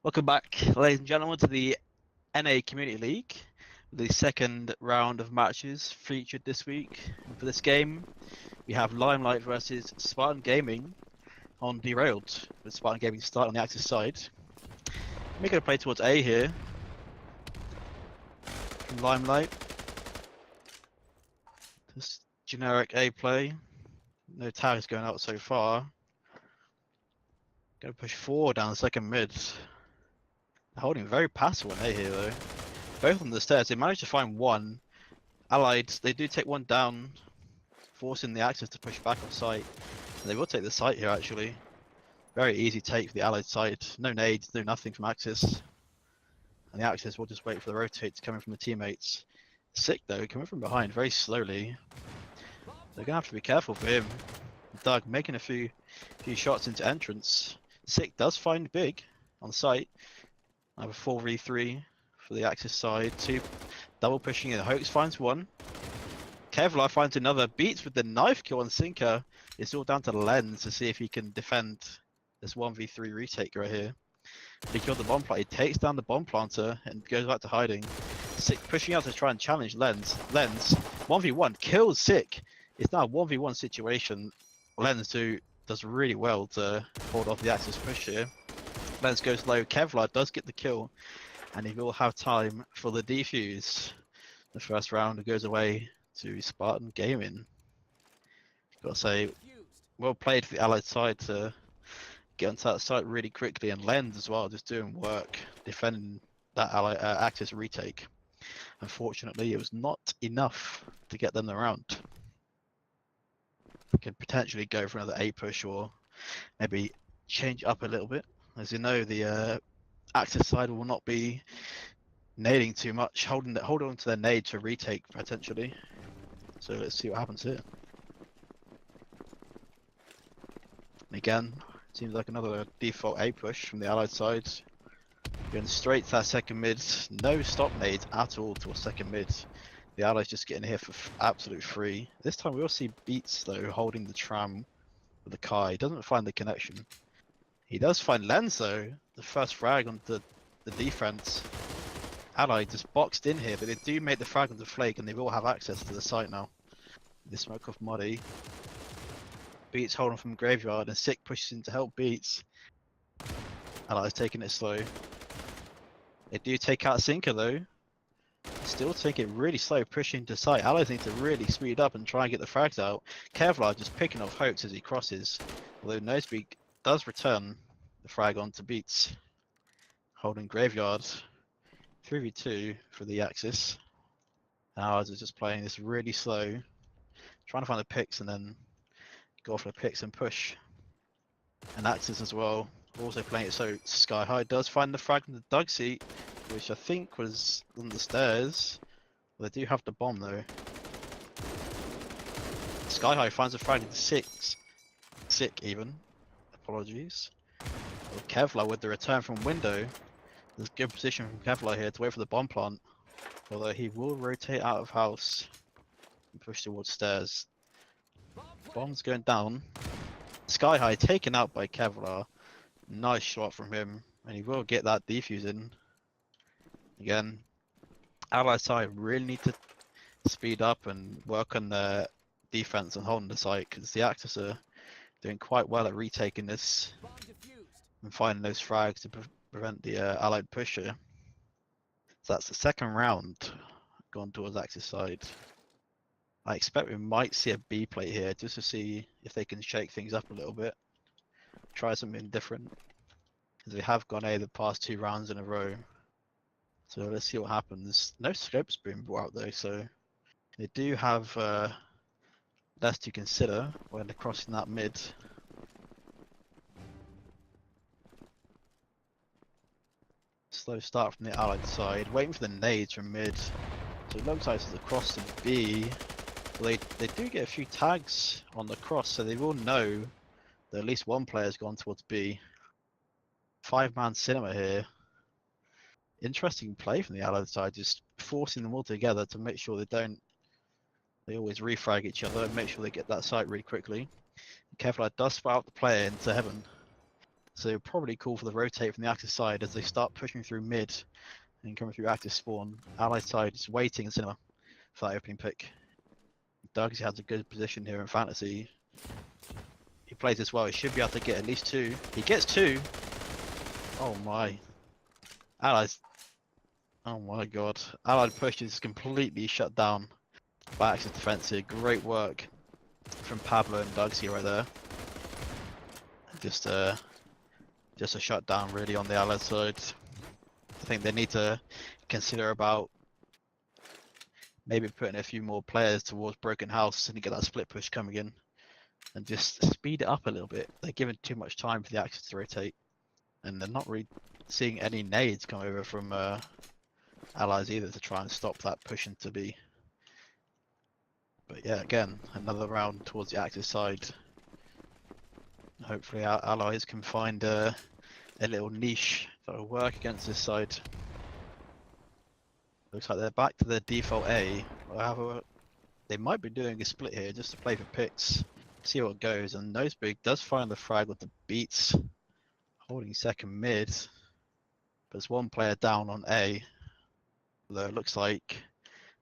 Welcome back, ladies and gentlemen, to the NA Community League. The second round of matches featured this week. And for this game, we have Limelight versus Spartan Gaming on Derailed, with Spartan Gaming start on the Axis side. We're going to play towards A here. From Limelight. Just generic A play. No tags going out so far. Going to push forward down the second mid. Holding very passive on A here though. Both on the stairs, they managed to find one. Allied, they do take one down, forcing the Axis to push back off site. And they will take the site here actually. Very easy take for the Allied side. No nades, no nothing from Axis. And the Axis will just wait for the rotates coming from the teammates. Sick though, coming from behind very slowly. They're gonna have to be careful for him. Doug making a few shots into entrance. Sick does find Big on site. I have a 4v3 for the Axis side. Two double pushing in. Hoax finds one. Kevlar finds another. Beats with the knife kill on Sinker. It's all down to Lens to see if he can defend this 1v3 retake right here. He killed the bomb planter. He takes down the bomb planter and goes back to hiding. Sick pushing out to try and challenge Lens. Lens 1v1 kills Sick. It's now a 1v1 situation. Lens who does really well to hold off the Axis push here. Lens goes low. Kevlar does get the kill, and he will have time for the defuse. The first round goes away to Spartan Gaming. Gotta say, well played for the Allied side to get onto that site really quickly, and Lens as well, just doing work defending that Allied Axis retake. Unfortunately, it was not enough to get them the round. Could potentially go for another A push or maybe change up a little bit. As you know, the Axis side will not be nading too much, hold on to their nade to retake potentially. So let's see what happens here. And again, seems like another default A push from the Allied side. Going straight to that second mid. No stop nades at all to a second mid. The Allies just getting here for absolute free. This time we will see Beats though holding the tram with the Kai. He doesn't find the connection. He does find Lens though, the first frag on the defense. Allied just boxed in here, but they do make the frag on the flake and they will have access to the site now. The smoke off Muddy. Beats holding from Graveyard and Sick pushes in to help Beats. Allied's taking it slow. They do take out Sinker though. Still taking it really slow, pushing to site. Allies need to really speed up and try and get the frags out. Kevlar just picking off Hoax as he crosses. Although Nosebleed does return the frag onto Beats. Holding Graveyard. 3v2 for the Axis. Ours is just playing this really slow. Trying to find the picks and then go for the picks and push. And Axis as well. Also playing it so Sky High does find the frag in the Doug seat, which I think was on the stairs. Well, they do have the bomb though. Sky High finds a frag in 6. Sick even. Apologies. Well, Kevlar with the return from window. There's good position from Kevlar here to wait for the bomb plant. Although he will rotate out of house and push towards stairs. Bomb's going down. Sky High taken out by Kevlar. Nice shot from him. And he will get that defuse in. Again, Allied side really need to speed up and work on their defense and holding the site because the Axis are doing quite well at retaking this and finding those frags to prevent the Allied push here. So that's the second round gone towards Axis side. I expect we might see a B plate here just to see if they can shake things up a little bit. Try something different. Because they have gone A the past 2 rounds in a row. So let's see what happens. No scopes being brought out though, so they do have less to consider when they're crossing that mid. Slow start from the Allied side, waiting for the nades from mid. So it looks like it's across to B. They do get a few tags on the cross, so they will know that at least one player's gone towards B. 5-man cinema here. Interesting play from the Allied side, just forcing them all together to make sure they always refrag each other and make sure they get that site really quickly. Kevlar does spot out the player into heaven. So probably call for the rotate from the Axis side as they start pushing through mid and coming through Axis spawn. Ally side is waiting in cinema for that opening pick. Doug's has a good position here in fantasy. He plays this well. He should be able to get at least 2. He gets 2. Oh my. Allies. Oh my god. Allied push is completely shut down by Axis defense here. Great work from Pablo and Doug's right there. Just a shutdown really on the Allied side. I think they need to consider about maybe putting a few more players towards Broken House and get that split push coming in and just speed it up a little bit. They're giving too much time for the Axis to rotate and they're not really seeing any nades come over from Allies either to try and stop that push into B. But yeah, again, another round towards the Axis side. Hopefully our Allies can find a little niche that will work against this side. Looks like they're back to their default A. However, they might be doing a split here just to play for picks, see what goes. And Nosebig does find the frag with the beats, holding second mid. There's one player down on A. Although it looks like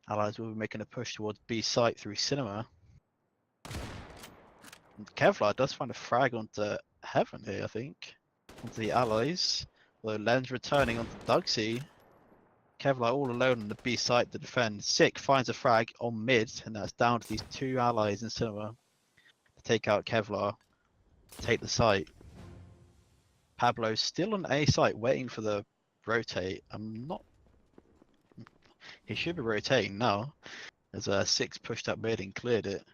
Allies will be making a push towards B site through Cinema. And Kevlar does find a frag onto Heaven here, I think. Onto the Allies. Although Len's returning onto Dugsy. Kevlar all alone on the B site to defend. Sick finds a frag on mid, and that's down to these 2 Allies in Cinema to take out Kevlar, take the site. Pablo's still on A site waiting for the rotate. He should be rotating now. There's a 6 pushed up mid and cleared it.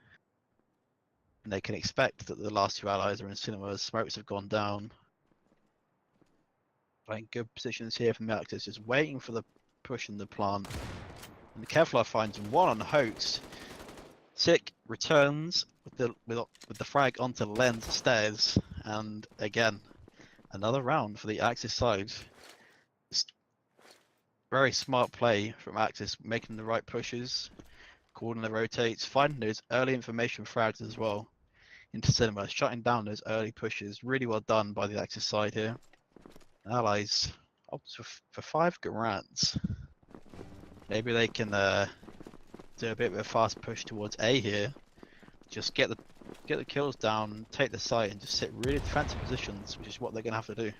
And they can expect that the last 2 Allies are in Cinema. Smokes have gone down. Playing good positions here from the Axis, just waiting for the push in the plant. And Kevlar finds 1 on Hoax. Sick returns with the frag onto Len's stairs. And again, another round for the Axis side. Very smart play from Axis, making the right pushes, calling the rotates, finding those early information frags as well into Cinema, shutting down those early pushes. Really well done by the Axis side here. Allies opt for 5 grands. Maybe they can do a bit of a fast push towards A here. Just get the kills down, take the site, and just sit really defensive positions, which is what they're gonna have to do.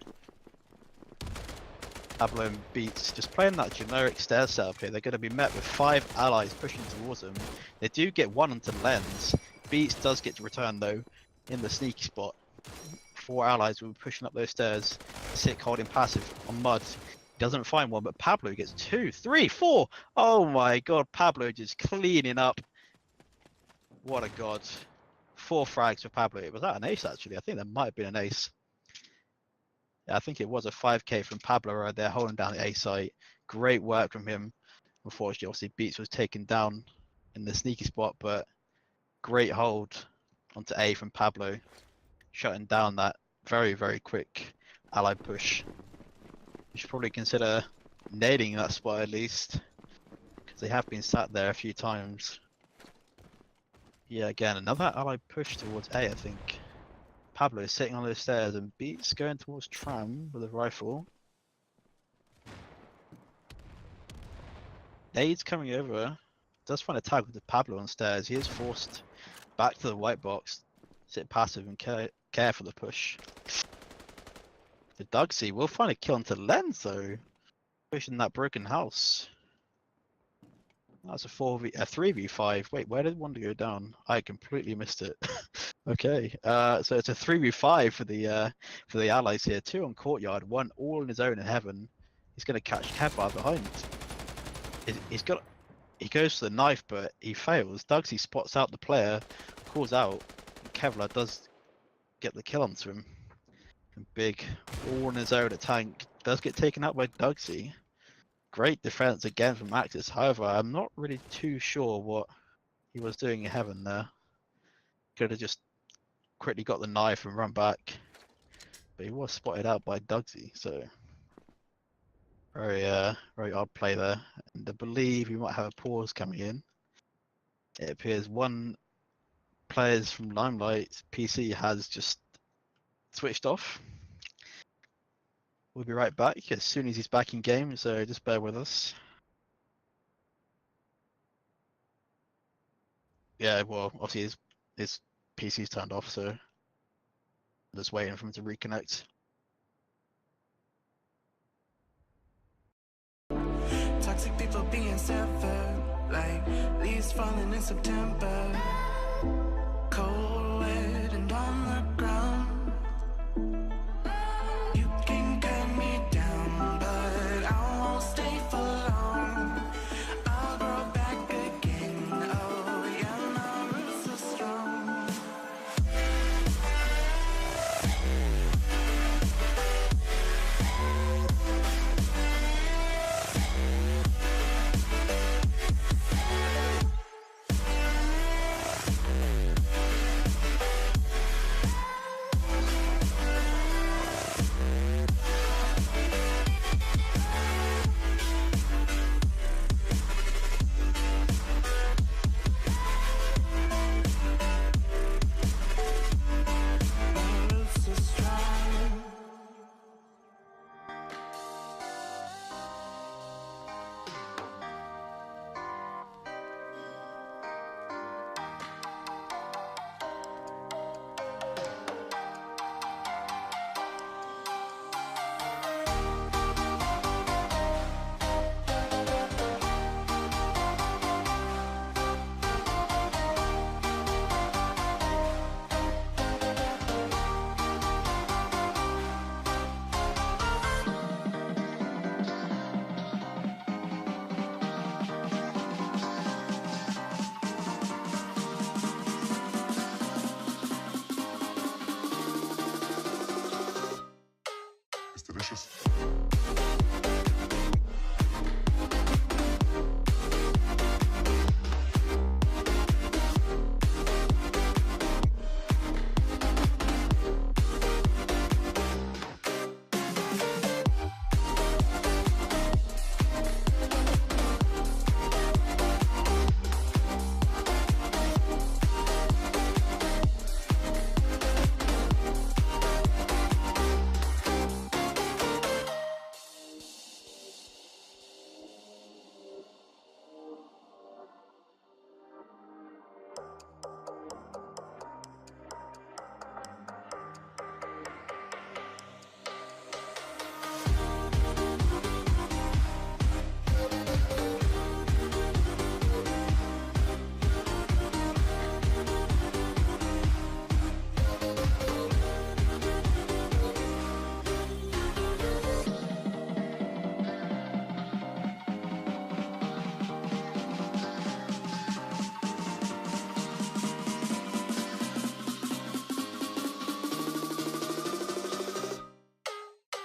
Pablo and Beats just playing that generic stair setup here. They're going to be met with 5 allies pushing towards them. They do get 1 onto Lens. Beats does get to return though in the sneaky spot. 4 allies will be pushing up those stairs. Sick holding passive on Mud. Doesn't find 1, but Pablo gets 2, 3, 4. Oh my god, Pablo just cleaning up. What a god. 4 frags for Pablo. Was that an ace actually? I think that might have been an ace. I think it was a 5k from Pablo right there, holding down the A site. Great work from him. Unfortunately, obviously, Beats was taken down in the sneaky spot, but great hold onto A from Pablo, shutting down that very, very quick ally push. You should probably consider nading that spot at least, because they have been sat there a few times. Yeah, again, another ally push towards A, I think. Pablo is sitting on those stairs and Beats going towards Tram with a rifle. Nade's coming over. Does find a tag with Pablo on stairs. He is forced back to the white box. Sit passive and care for the push. The Dugsy will find a kill onto Lens though. Pushing that broken house. That's a 3v5. Wait, where did one go down? I completely missed it. Okay, so it's a 3v5 for the allies here. 2 on courtyard, 1 all on his own in Heaven. He's going to catch Kevlar behind. He goes for the knife, but he fails. Dugsy spots out the player, calls out. And Kevlar does get the kill onto him. And Big, all on his own at tank, does get taken out by Dugsy. Great defense again from Axis. However, I'm not really too sure what he was doing in Heaven there. Could have just quickly got the knife and run back, but he was spotted out by Dugsy, so very odd play there. And I believe we might have a pause coming in. It appears one players from Limelight's PC has just switched off. We'll be right back as soon as he's back in game, so just bear with us. Yeah, well, obviously his PC's turned off, so just waiting for him to reconnect. Toxic people being severed, like leaves falling in September. Cold, wet, and on the ground. You can cut me down, but I won't stay for long. I'll grow back again. Oh yeah, my roots are strong. It's delicious.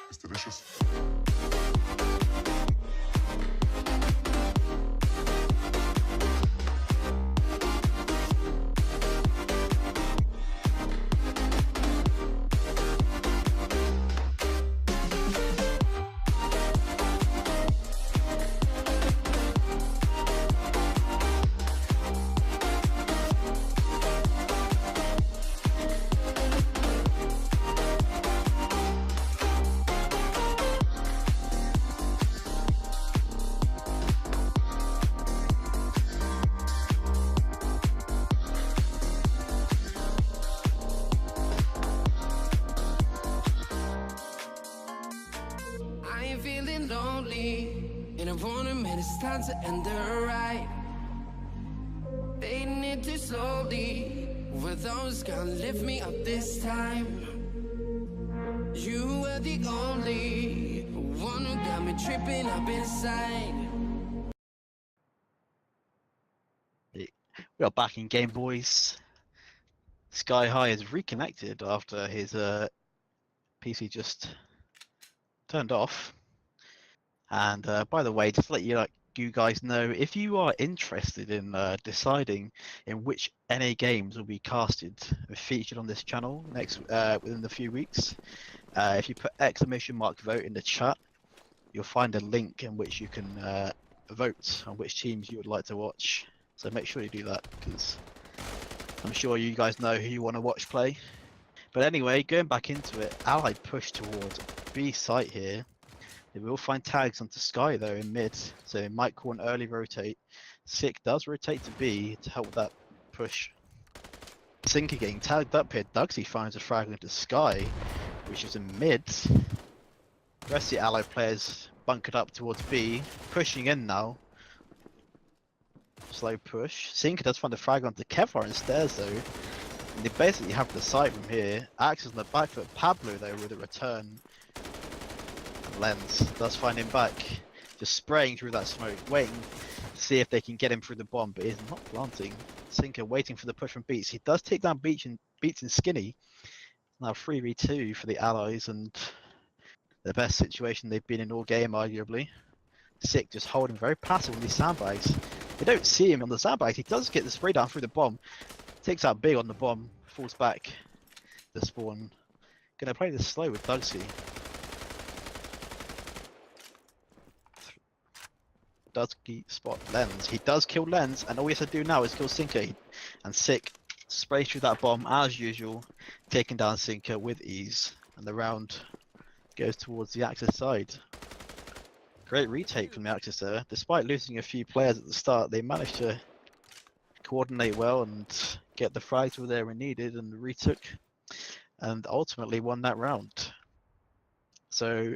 It's delicious. I ain't feeling lonely, and I wanna admit it's time to end the ride. Fading it too slowly, were those gonna lift me up this time? You were the only one who got me tripping up inside. We are back in game, boys. Sky High is reconnected after his PC just turned off. And by the way, just to let you guys know, if you are interested in deciding in which NA games will be casted and featured on this channel next within the few weeks, if you put !vote in the chat, you'll find a link in which you can vote on which teams you would like to watch. So make sure you do that, because I'm sure you guys know who you want to watch play. But anyway, going back into it, Allied pushed towards B site here. They will find tags onto Sky though in mid, so they might call an early rotate. Sick does rotate to B to help with that push. Sinker getting tagged up here. Dugsy finds a frag into Sky, which is in mid. The rest of the allied players bunkered up towards B, pushing in now. Slow push. Sinker does find a frag onto Kevlar and stairs though. And they basically have the site from here. Axes on the back foot. Pablo though with a return. Lens does find him back. Just spraying through that smoke, waiting to see if they can get him through the bomb, but he's not planting. Sinker waiting for the push from Beats. He does take down Beats and Skinny. Now 3v2 for the allies and the best situation they've been in all game arguably. Sick just holding very passive on these sandbags. They don't see him on the sandbags. He does get the spray down through the bomb. Takes out big on the bomb. Falls back. The spawn. Gonna play this slow with Dugsy. Dugsy spot Lens. He does kill Lens, and all he has to do now is kill Sinker. And Sick sprays through that bomb as usual, taking down Sinker with ease. And the round goes towards the Axis side. Great retake from the Axis there. Despite losing a few players at the start, they managed to coordinate well and get the frags where they were needed and retook and ultimately won that round. So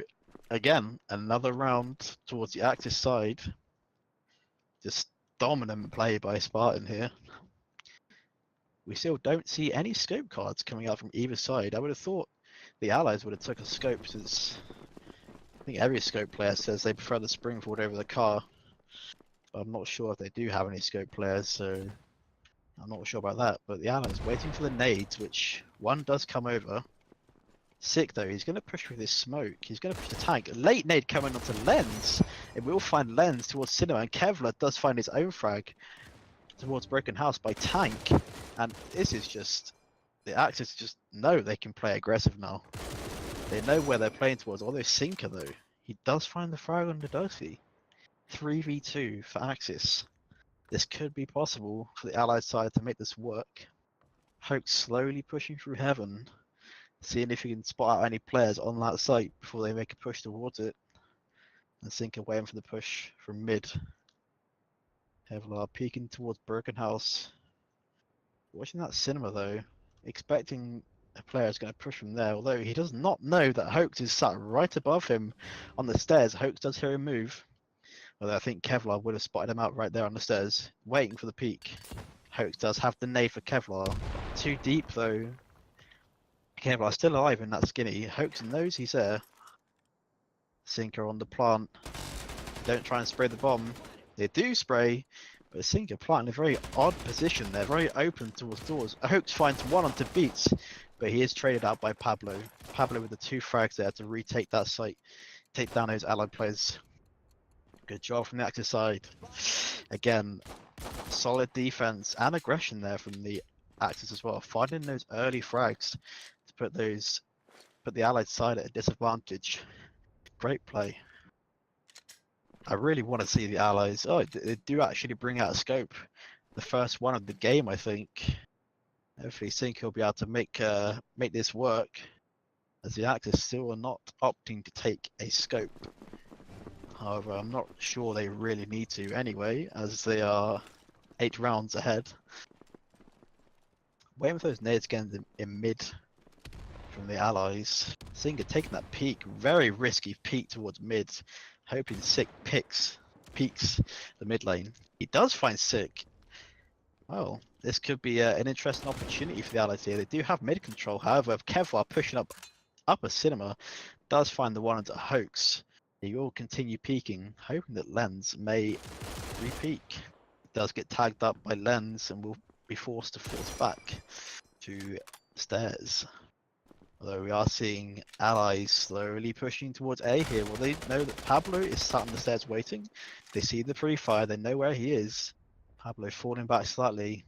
again, another round towards the Axis side. Just dominant play by Spartan here. We still don't see any scope cards coming out from either side. I would have thought the allies would have took a scope since I think every scope player says they prefer the Springboard over the car. But I'm not sure if they do have any scope players, so I'm not sure about that. But the allies waiting for the nades, which one does come over. Sick though, he's going to push through this smoke. He's going to push the tank. A late nade coming onto Lens. It will find Lens towards Cinema, and Kevlar does find his own frag towards Broken House by tank. And this is just, the Axis just know they can play aggressive now. They know where they're playing towards, although Sinker though, he does find the frag on the Dugsy. 3v2 for Axis. This could be possible for the allied side to make this work. Hoke slowly pushing through heaven, seeing if he can spot out any players on that site before they make a push towards it. And Sinker waiting for the push from mid. Kevlar peeking towards Broken House. Watching that Cinema though, expecting a player is going to push from there, although he does not know that Hoax is sat right above him on the stairs. Hoax does hear him move. Although I think Kevlar would have spotted him out right there on the stairs, waiting for the peek. Hoax does have the nade for Kevlar. Too deep though. Kevlar still alive in that Skinny. Hoax knows he's there. Sinker on the plant. Don't try and spray the bomb. They do spray, but Sinker plant in a very odd position. They're very open towards doors. Hoax finds one onto Beats, but he is traded out by Pablo. Pablo with the two frags there to retake that site, take down those allied players. Good job from the Axis side. Again, solid defense and aggression there from the Axis as well, finding those early frags to put the allied side at a disadvantage. Great play. I really want to see the allies. Oh, they do actually bring out a scope. The first one of the game, I think. Hopefully, Sinker will be able to make this work, as the Axis still are not opting to take a scope. However, I'm not sure they really need to anyway, as they are 8 rounds ahead. Waiting for those nades again in mid from the allies. Sinker taking that peek, very risky peek towards mid, hoping Sick peeks the mid lane. He does find Sick. Well, this could be an interesting opportunity for the allies here. They do have mid control, however, Kevlar pushing up a Cinema does find the one into Hoax. He will continue peeking, hoping that Lens may re-peek. Does get tagged up by Lens and will be forced to force back to stairs. Although we are seeing allies slowly pushing towards A here. Well, they know that Pablo is sat on the stairs waiting. They see the pre-fire, they know where he is. Pablo falling back slightly.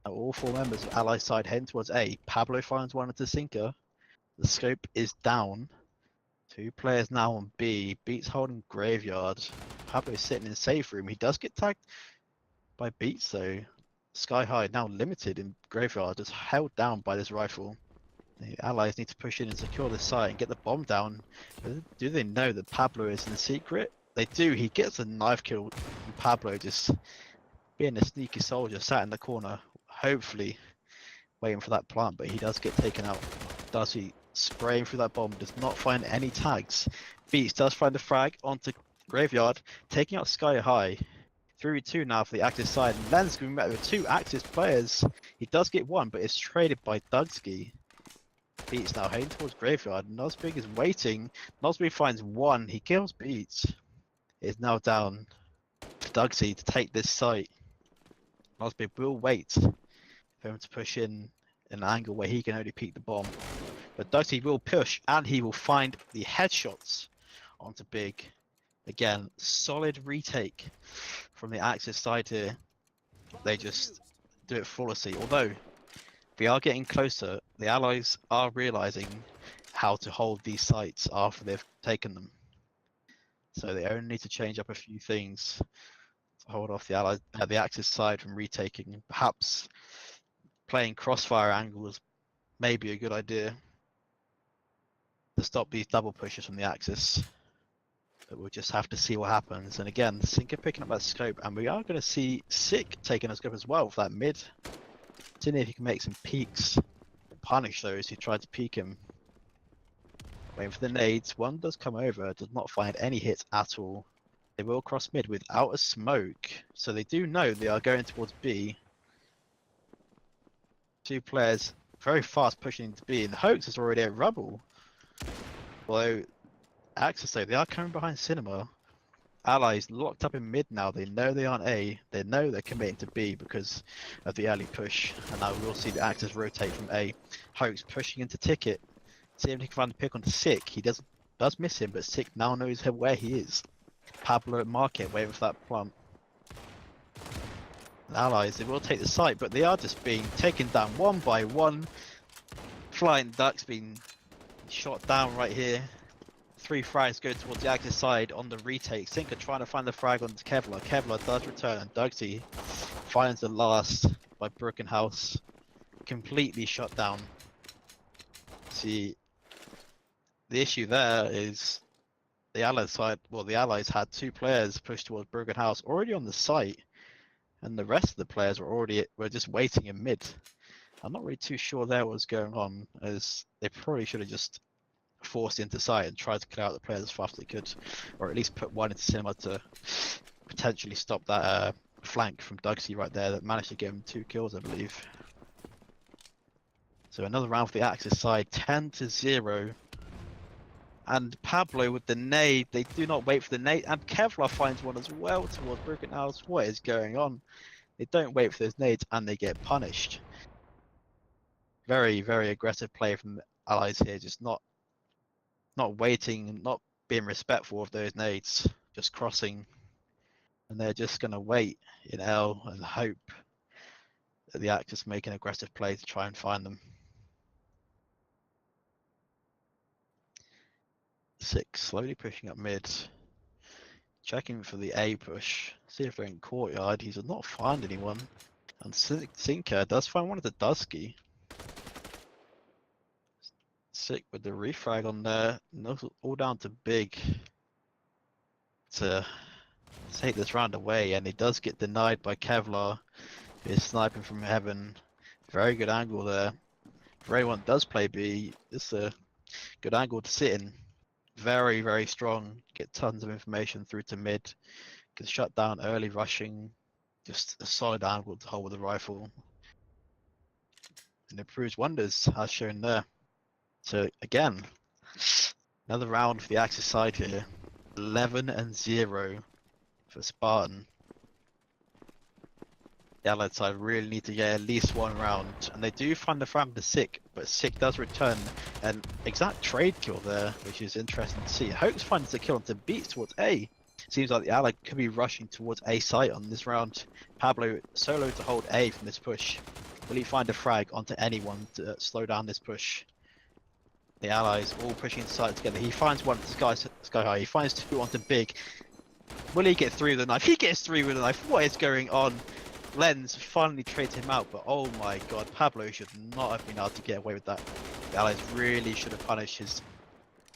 Now all 4 members of ally side heading towards A. Pablo finds one into Sinker. The scope is down. 2 players now on B. Beats holding Graveyard. Pablo is sitting in safe room. He does get tagged by Beats though. Sky High now limited in Graveyard, just held down by this rifle. The allies need to push in and secure the site and get the bomb down. Do they know that Pablo is in the secret? They do. He gets a knife kill. And Pablo just being a sneaky soldier sat in the corner, hopefully waiting for that plant, but he does get taken out. Does he spraying through that bomb? Does not find any tags. Beats does find the frag onto Graveyard, taking out Sky High. 3v2 now for the Axis side. And Len's going to be met with 2 Axis players. He does get one, but it's traded by Dugsky. Beats now heading towards Graveyard. Nosbig is waiting. Nosbig finds one. He kills Beats. It is now down to Dugsy to take this site. Nosbig will wait for him to push in an angle where he can only peek the bomb. But Dugsy will push and he will find the headshots onto Big. Again, solid retake from the Axis side here. They just do it flawlessly. Although we are getting closer, the allies are realizing how to hold these sites after they've taken them. So they only need to change up a few things to hold off the allies at the Axis side from retaking. Perhaps playing crossfire angles may be a good idea to stop these double pushes from the Axis. But we'll just have to see what happens. And again, Sinker picking up that scope, and we are going to see Sick taking a scope as well for that mid. Seeing if he can make some peeks, punish those who tried to peek him. Waiting for the nades. One does come over, does not find any hits at all. They will cross mid without a smoke, so they do know they are going towards B. 2 players very fast pushing into B, and Hoax is already at rubble. Although Axis though, they are coming behind Cinema. Allies locked up in mid now. They know they aren't A. They know they're committing to B because of the early push. And now we'll see the Axis rotate from A. Hoax pushing into Ticket. See if he can find the pick onto Sick. He does miss him, but Sick now knows where he is. Pablo at Market waiting for that plant. The allies, they will take the site, but they are just being taken down one by one. Flying Ducks being shot down right here. 3 frags go towards the Axis side on the retake. Sinker trying to find the frag onto Kevlar. Kevlar does return, and Dugsy finds the last by Broken House. Completely shut down. See, the issue there is the Allies side, well, the Allies had 2 players pushed towards Broken House already on the site, and the rest of the players were just waiting in mid. I'm not really too sure there what was going on, as they probably should have just forced into sight and tried to clear out the players as fast as they could, or at least put one into Cinema to potentially stop that flank from Dugsy right there that managed to give him 2 kills, I believe. So another round for the Axis side, 10-0. And Pablo with the nade, they do not wait for the nade, and Kevlar finds one as well towards Broken House. What is going on? They don't wait for those nades and they get punished. Very, very aggressive play from the allies here, just not waiting, not being respectful of those nades, just crossing. And they're just going to wait in L and hope that the Axis make an aggressive play to try and find them. 6 slowly pushing up mid, checking for the A push, see if they're in courtyard. He does not find anyone, and Sinker does find one of the Dusky. Sick with the refrag on there, all down to Big to take this round away, and he does get denied by Kevlar, who is sniping from heaven. Very good angle there. If anyone does play B, it's a good angle to sit in. Very, very strong. Get tons of information through to mid. Can shut down early rushing. Just a solid angle to hold with the rifle. And it proves wonders, as shown there. So again, another round for the Axis side here. 11-0 for Spartan. The Allied side really need to get at least 1 round, and they do find the frag to Sick, but Sick does return an exact trade kill there, which is interesting to see. Hoax finds the kill onto Beats towards A. Seems like the Allied could be rushing towards A site on this round. Pablo solo to hold A from this push. Will he find a frag onto anyone to slow down this push? The Allies all pushing inside together. He finds one Sky High. He finds 2 onto Big. Will he get 3 with a knife? He gets 3 with a knife. What is going on? Lens finally trades him out, but oh my god, Pablo should not have been able to get away with that. The Allies really should have punished his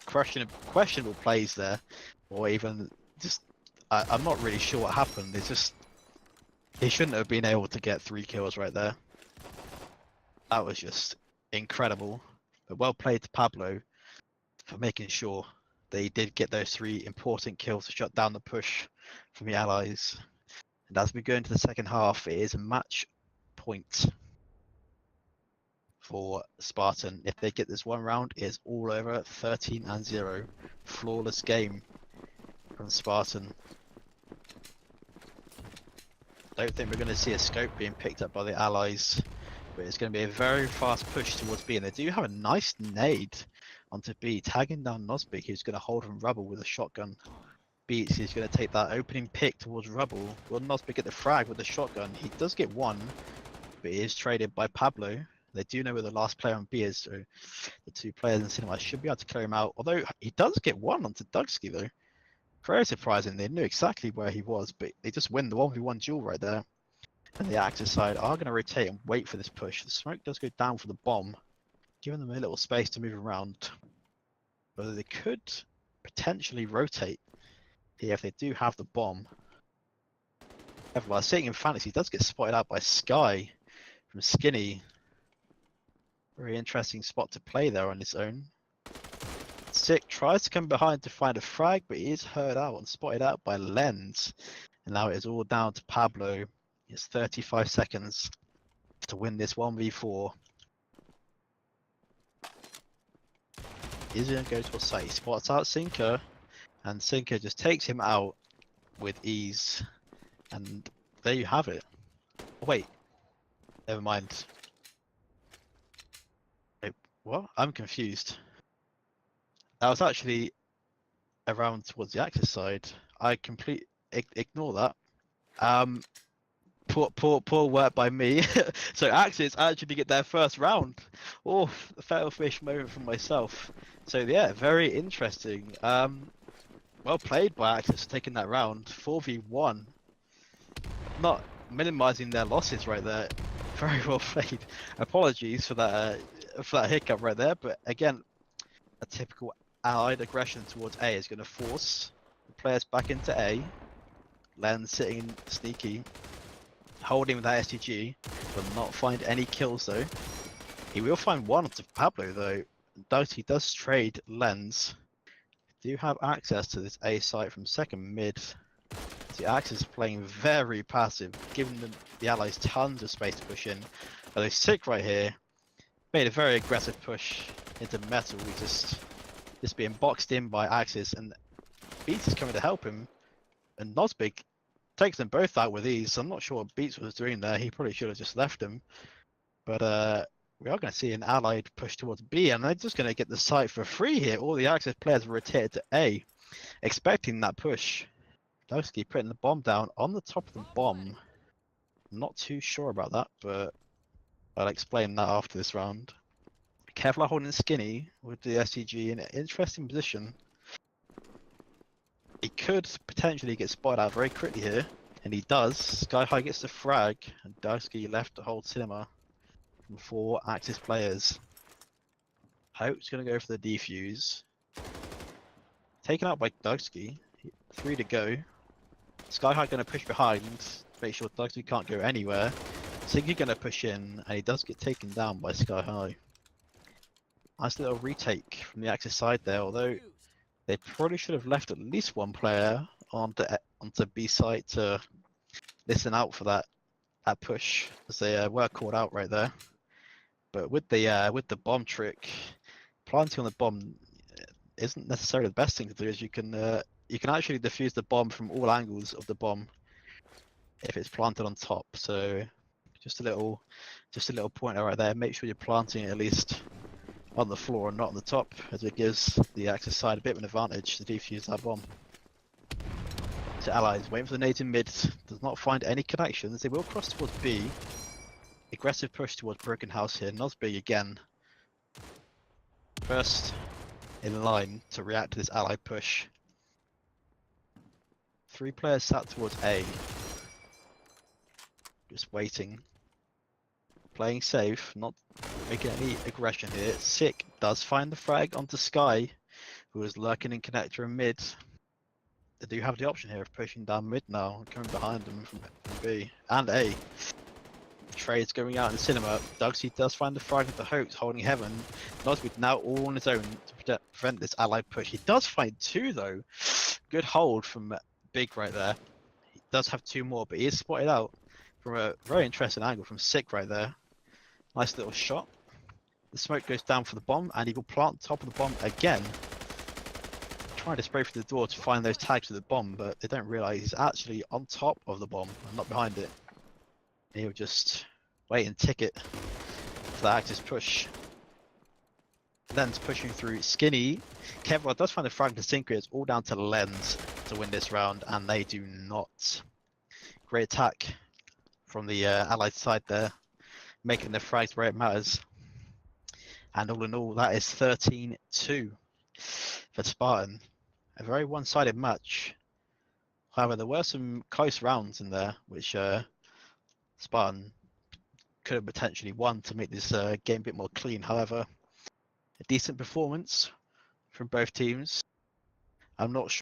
questionable plays there, or even just I'm not really sure what happened. It's just he shouldn't have been able to get 3 kills right there. That was just incredible. But well played to Pablo for making sure they did get those 3 important kills to shut down the push from the Allies. And as we go into the second half, it is a match point for Spartan. If they get this one round, it is all over. 13-0. Flawless game from Spartan. Don't think we're going to see a scope being picked up by the Allies, but it's going to be a very fast push towards B. And they do have a nice nade onto B, tagging down Nosbig, who's going to hold from rubble with a shotgun. Beats is going to take that opening pick towards rubble. Will Nosbig get the frag with the shotgun? He does get one, but he is traded by Pablo. They do know where the last player on B is, so the 2 players in Cinema should be able to clear him out. Although he does get one onto Dugsky though. Very surprising. They knew exactly where he was, but they just win the 1v1 duel right there. And the Axis side are going to rotate and wait for this push. The smoke does go down for the bomb, giving them a little space to move around. But they could potentially rotate here if they do have the bomb. However, while sitting in fantasy, he does get spotted out by Sky from Skinny. Very interesting spot to play there on his own. Sick tries to come behind to find a frag, but he is heard out and spotted out by Lens. And now it is all down to Pablo. It's 35 seconds to win this 1v4. He's going to go to a site. He spots out Sinker, and Sinker just takes him out with ease. And there you have it. Oh, wait, never mind. Wait, what? I'm confused. That was actually around towards the Axis side. I ignore that. Poor work by me. So Axis actually get their first round. Oh, a fatal fish moment from myself. So yeah, very interesting. Well played by Axis taking that round. 4v1. Not minimizing their losses right there. Very well played. Apologies for that hiccup right there, but again, a typical Allied aggression towards A is going to force the players back into A. Len sitting sneaky, holding with that STG, will not find any kills though. He will find one onto Pablo though. He does trade Lens. Do have access to this A site from second mid. The Axis is playing very passive, giving the Allies tons of space to push in. But they sick right here. Made a very aggressive push into Metal. We just being boxed in by Axis, and Beats is coming to help him. And Nosbig takes them both out with ease. So I'm not sure what Beats was doing there. He probably should have just left him. But we are going to see an Allied push towards B, and they're just going to get the site for free here. All the Axis players rotated to A, expecting that push. Dowski putting the bomb down on the top of the bomb. I'm not too sure about that, but I'll explain that after this round. Kevlar holding Skinny with the STG in an interesting position. He could potentially get spotted out very quickly here, and he does. Sky High gets the frag, and Dowski left to hold Cinema from 4 Axis players. Hope's going to go for the defuse. Taken out by Dowski. 3 to go. Sky High going to push behind, make sure Dowski can't go anywhere. Sinky going to push in, and he does get taken down by Sky High. Nice little retake from the Axis side there, although they probably should have left at least one player onto B site to listen out for that push, as they were caught out right there. But with the bomb trick, planting on the bomb isn't necessarily the best thing to do, as you can actually defuse the bomb from all angles of the bomb if it's planted on top. So just a little pointer right there. Make sure you're planting it at least on the floor and not on the top, as it gives the Axis side a bit of an advantage to defuse that bomb. So Allies waiting for the nade in mid, does not find any connections. They will cross towards B. Aggressive push towards Broken House here. Nosbig again. First in line to react to this Allied push. 3 players sat towards A. Just waiting. Playing safe, not making any aggression here. Sick does find the frag onto Sky, who is lurking in connector and mid. They do have the option here of pushing down mid now and coming behind them from B and A. Trades going out in the cinema. Dugsy does find the frag of the Hoax holding heaven. Noswood now all on his own to prevent this allied push. He does find two though. Good hold from Big right there. He does have two more, but he is spotted out from a very interesting angle from Sick right there. Nice little shot. The smoke goes down for the bomb, and he will plant top of the bomb again. Trying to spray through the door to find those tags with the bomb, but they don't realise he's actually on top of the bomb and not behind it. He'll just wait and tick it for the Axis push. Lens pushing through Skinny. Kevlar does find the frag to sync it. It's all down to Lens to win this round, and they do not. Great attack from the allied side there, making the frags where it matters. And all in all, that is 13-2 for Spartan. A very one-sided match. However, there were some close rounds in there, which Spartan could have potentially won to make this game a bit more clean. However, a decent performance from both teams. I'm not sure